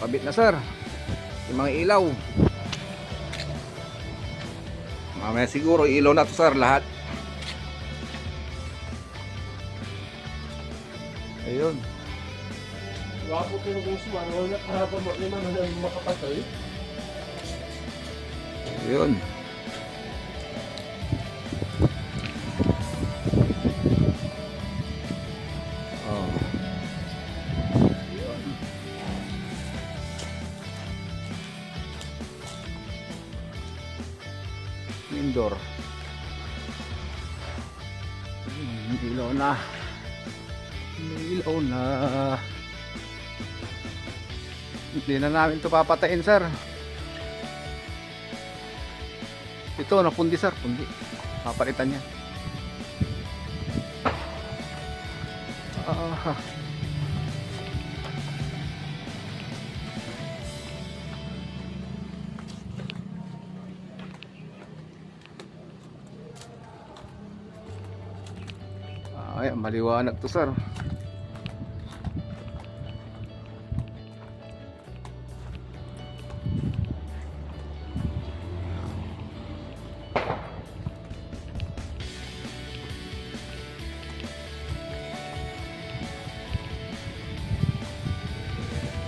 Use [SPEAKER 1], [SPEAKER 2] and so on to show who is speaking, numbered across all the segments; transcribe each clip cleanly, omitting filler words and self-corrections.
[SPEAKER 1] kabit na sir yung mga ilaw. Mamaya siguro ilaw na to sir lahat. Ayun.
[SPEAKER 2] Wapo ko nung suwan, wala kahapon mo naman na makapatay.
[SPEAKER 1] Ayun. Oh. Ayun. Indoor. Ilaw na. Ilaw na. Hindi na namin ito papatayin sir. Ito napundi sir, pundi. Papalitan niya. Ay, maliwanag to sir.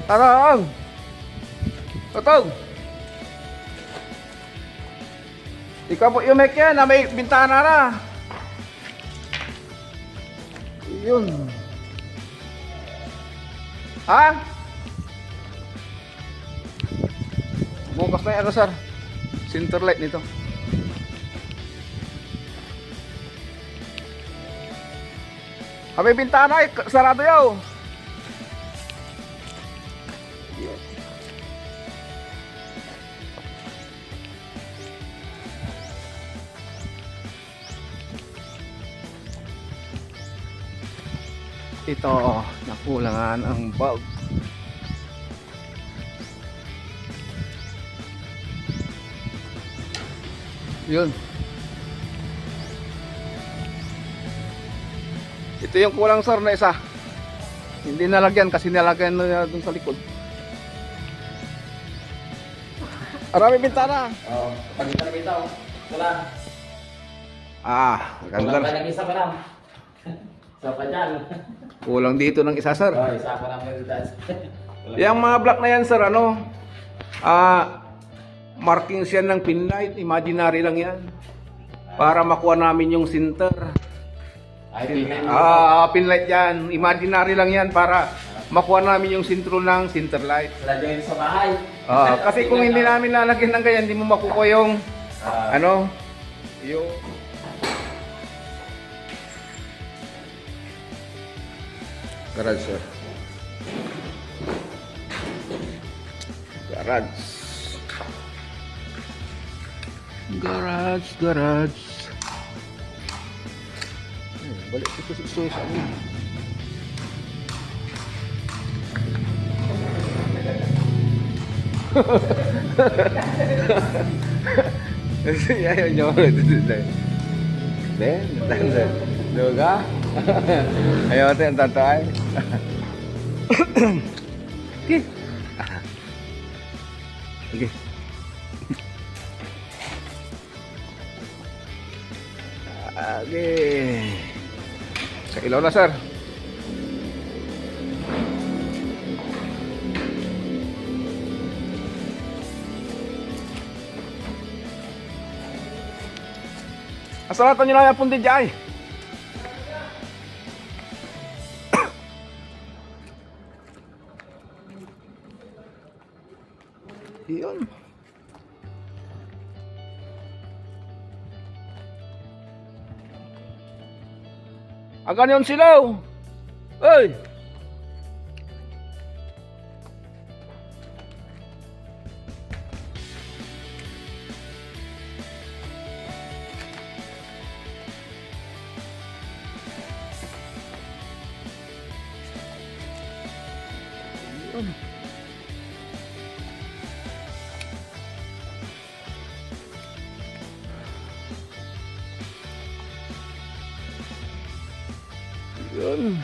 [SPEAKER 1] Tarang! Totong! Ikaw po yung make yan na may bintana na. Yun. Ha? Bukas na yan sir. Center light nito. May bintana eh. Sarado yaw. Ito, nakulangan ang bulb. Yun. Ito yung kulang sir na isa. Hindi nalagyan kasi nalagyan na dun sa likod. Marami bintana.
[SPEAKER 2] Oo, pagitan na bitaw. Wala.
[SPEAKER 1] Maganda.
[SPEAKER 2] Wala pa isa pa lang. Isa pa dyan.
[SPEAKER 1] Kulang dito ng isa sir.
[SPEAKER 2] Oo, isa pa lang meditas.
[SPEAKER 1] Yung mga black na yan sir, markings yan ng pinlight, imaginary lang yan. Para makuha namin yung center.
[SPEAKER 2] Ay, pinlight.
[SPEAKER 1] Pinlight yan, imaginary lang yan para makuha namin yung sintro ng center light.
[SPEAKER 2] Sila dyan sa bahay.
[SPEAKER 1] Kasi kung hindi namin lalagyan ng ganyan, hindi mo makukuha yung yung garage sir. Garage. Balik ito sa amin. Ayaw nyo. Ben, Duga. Ayaw natin ang tatay. Okay. Okay. Okay. Sa ilaw na sir. Asalatan nyo lang yung pundi dyan. Yun. Agan yun silaw. Hey! Yun. Yun.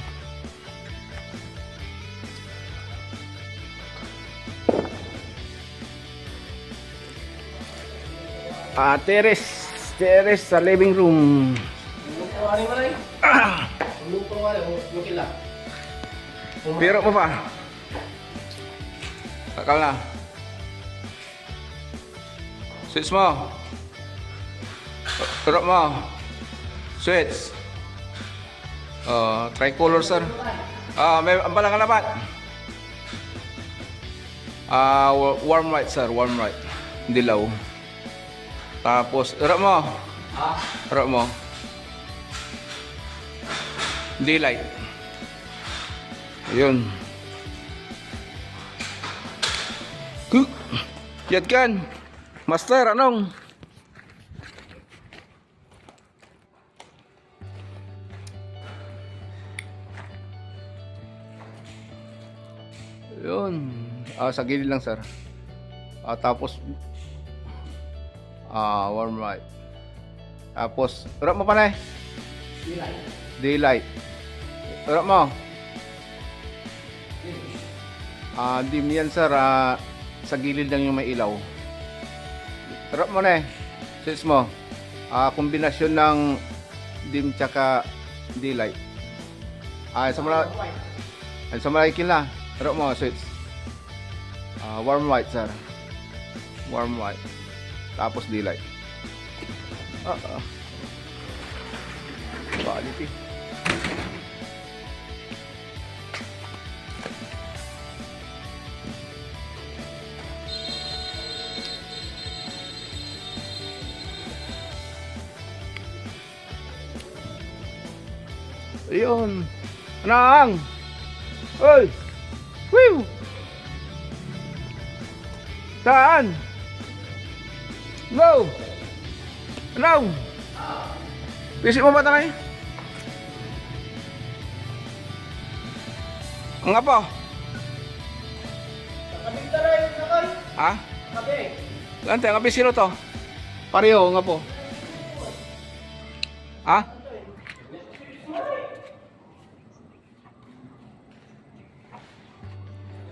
[SPEAKER 1] Terrace sa living room. Piro mo pa. Takal na. Switch mo. Piro mo. Switch. Tricolor sir. May ambalang alamat. Warm white sir, warm white. Dilaw. Tapos, irap mo. Irap mo. Daylight. Ayun. Yat kan. Master, anong? Ayun. Sa gilid lang sir. Tapos warm light. Tapos urap mo pa na daylight. Urap mo. Dim yan sir. Sa gilid lang yung may ilaw. Urap mo na switch mo. Kombinasyon ng dim tsaka daylight. Sa malaikin na. Urap mo switch. Warm white sir. Warm white. Tapos daylight. Quality. Ayun. Anang. Oy. Woo. Saan? Go! Ano? Bisip mo ba tayo? Ang nga po? Ha? Lante, ang abis sino to? Pareho nga po. Ha?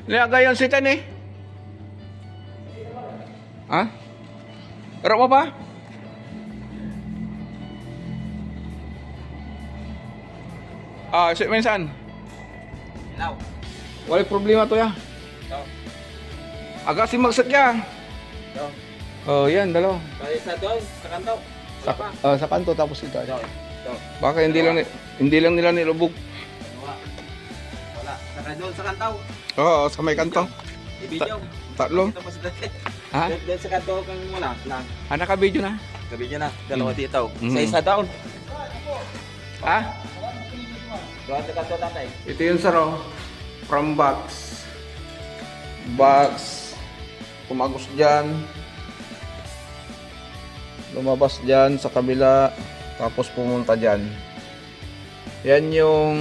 [SPEAKER 1] Nilagay yung sitan eh. Ha? Erok mo pa? Sip minsan.
[SPEAKER 2] Hello.
[SPEAKER 1] Wala problema to ya. Agak si magsat ya. Yan, dalawa.
[SPEAKER 2] Sa doon, sa kanto.
[SPEAKER 1] Sa kanto tapos ito.
[SPEAKER 2] Ito.
[SPEAKER 1] Baka hindi lang nila nilubog.
[SPEAKER 2] Wala. Saka doon sa kanto.
[SPEAKER 1] Oo, sa may kanto.
[SPEAKER 2] I-video.
[SPEAKER 1] Tatlo.
[SPEAKER 2] Ito pa sa dati.
[SPEAKER 1] Ha?
[SPEAKER 2] Doon sa kanto kang wala. Lang.
[SPEAKER 1] Naka-video na.
[SPEAKER 2] Gabi niya na. Dalawa dito.
[SPEAKER 1] Mhm.
[SPEAKER 2] Sa isa down.
[SPEAKER 1] Ha?
[SPEAKER 2] Doon sa kanto tatay.
[SPEAKER 1] Ito yung saro. From box. Box. Tumagos dyan. Lumabas dyan sa kabila. Tapos pumunta dyan. Yan yung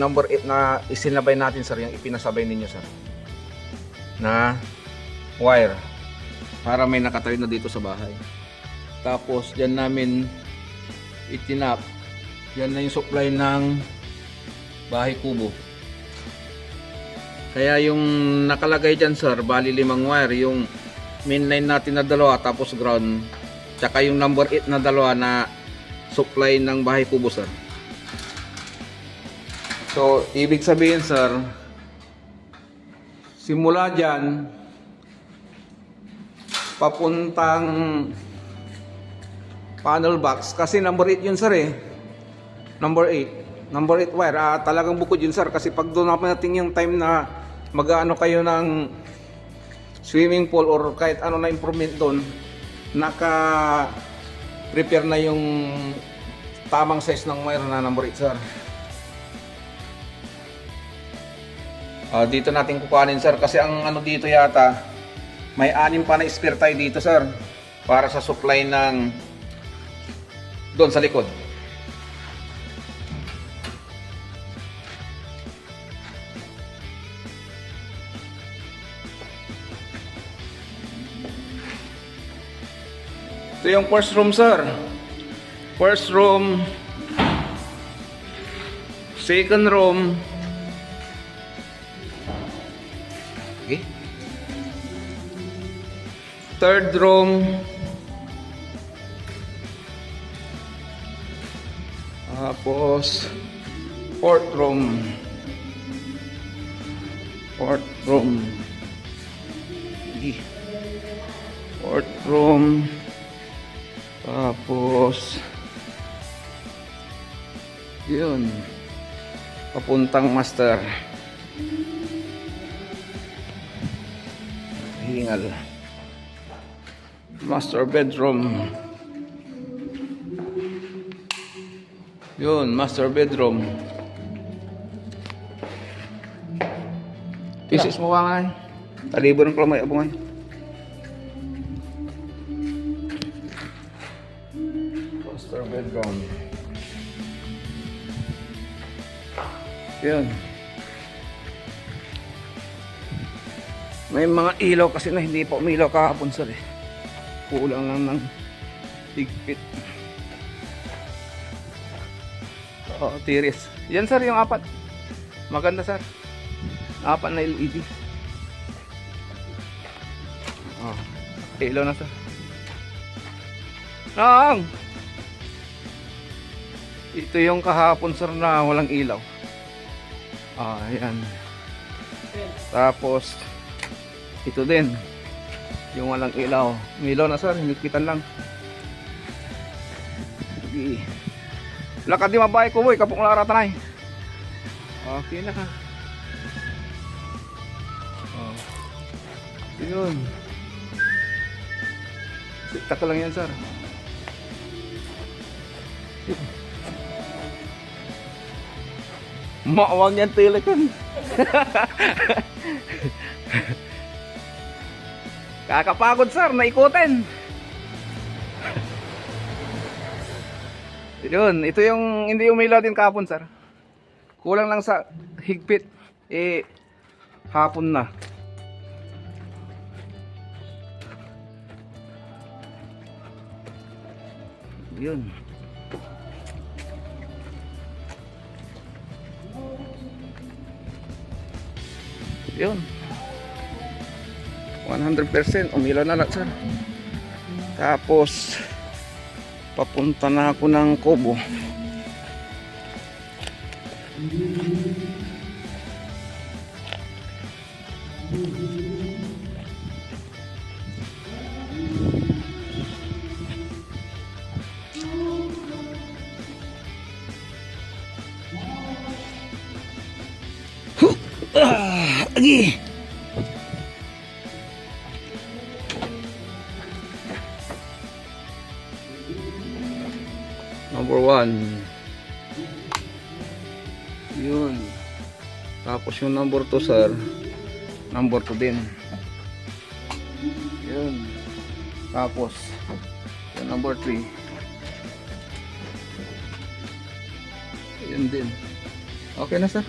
[SPEAKER 1] number 8 na isinabay natin sir. Yung ipinasabay ninyo sir. Na wire. Para may nakatayo na dito sa bahay. Tapos dyan namin itinap. Yan na yung supply ng bahay kubo. Kaya yung nakalagay dyan sir, bali 5 wire. Yung main line natin na 2 tapos ground. Tsaka yung number 8 na 2 na supply ng bahay kubo sir. So ibig sabihin sir, simula dyan papuntang panel box kasi number 8 yun sir eh. Number 8 wire. Talagang bukod yun sir kasi pag doon natin yung time na mag-ano kayo ng swimming pool or kahit ano na improvement doon, naka prepare na yung tamang size ng wire na number 8 sir. Dito natin kukuhanin sir kasi ang ano dito yata may 6 pa na spare tayo dito sir para sa supply ng doon sa likod. Ito yung first room sir. First room, second room. Okay. Third room, Tapos, fourth room. Fourth room. Sige. Fourth room. Tapos, yun. Papuntang master. Hingal. Master bedroom. Yun, master bedroom. Pieces mo ka nga. Talibo ng kamay abungan. Master bedroom. Yun. May mga ilaw kasi na hindi pa umilaw kahapon sir eh. Kulang lang ng higpit. Oo, tiris. Yan sir, yung apat. Maganda sir. Apat na LED. Oh, ilaw na sir. Nang! Ito yung kahapon sir na walang ilaw. Ah, ayan. Tapos ito din yung walang ilaw. May ilaw na sir, hinikitan lang. Sige. Lakad di mabay ko boy, kapong lara tanay. Okay na ka. Oh. Yun. Sikta ko lang yan sir. Maawang yan telekan. Kakapagod sir, naikutin. Yun, ito yung hindi umilaw din kahapon sir. Kulang lang sa higpit. Eh, hapon na. Yun. Yun. 100% umilaw na lahat sir. Tapos papunta na ako ng Kobo. Lagi. Number 1. Yun. Tapos yung number 2 sir. Number 2 din. Yun. Tapos yung number 3. Yun din. Okay na sir.